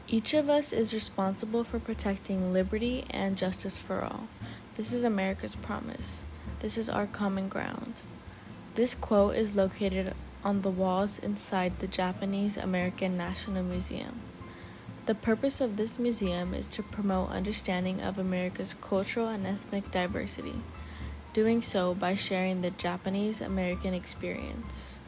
Each of us is responsible for protecting liberty and justice for all. This is America's promise. This is our common ground. This quote is located on the walls inside the Japanese American National Museum. The purpose of this museum is to promote understanding of America's cultural and ethnic diversity, doing so by sharing the Japanese American experience.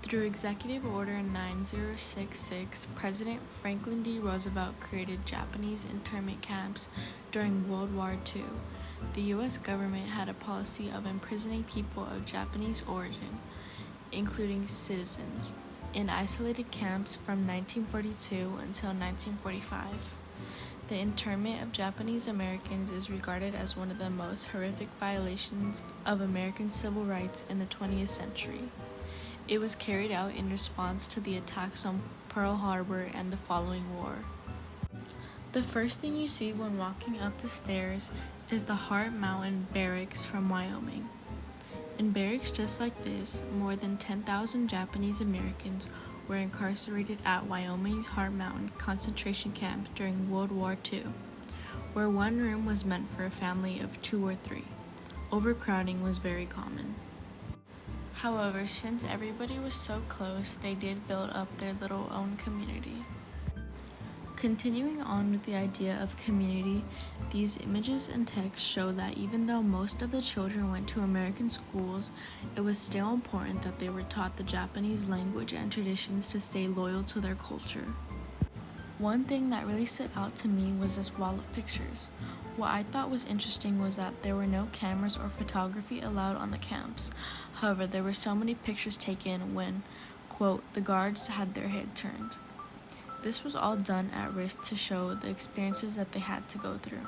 Through Executive Order 9066, President Franklin D. Roosevelt created Japanese internment camps during World War II. The U.S. government had a policy of imprisoning people of Japanese origin, including citizens, in isolated camps from 1942 until 1945. The internment of Japanese Americans is regarded as one of the most horrific violations of American civil rights in the 20th century. It was carried out in response to the attacks on Pearl Harbor and the following war. The first thing you see when walking up the stairs is the Heart Mountain Barracks from Wyoming. In barracks just like this, more than 10,000 Japanese Americans were incarcerated at Wyoming's Heart Mountain concentration camp during World War II, where one room was meant for a family of 2 or 3. Overcrowding was very common. However, since everybody was so close, they did build up their little own community. Continuing on with the idea of community, these images and text show that even though most of the children went to American schools, it was still important that they were taught the Japanese language and traditions to stay loyal to their culture. One thing that really stood out to me was this wall of pictures. What I thought was interesting was that there were no cameras or photography allowed on the camps. However, there were so many pictures taken when, quote, the guards had their head turned. This was all done at risk to show the experiences that they had to go through.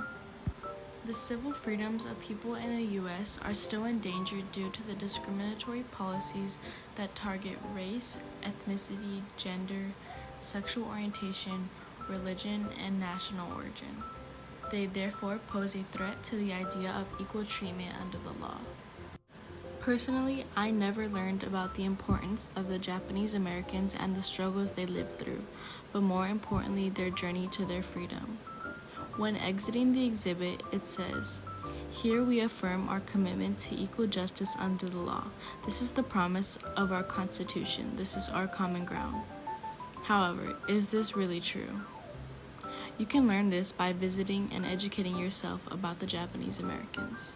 The civil freedoms of people in the U.S. are still endangered due to the discriminatory policies that target race, ethnicity, gender, sexual orientation, religion, and national origin. They therefore pose a threat to the idea of equal treatment under the law. Personally, I never learned about the importance of the Japanese Americans and the struggles they lived through, but more importantly, their journey to their freedom. When exiting the exhibit, it says, "Here we affirm our commitment to equal justice under the law. This is the promise of our Constitution. This is our common ground." However, is this really true? You can learn this by visiting and educating yourself about the Japanese Americans.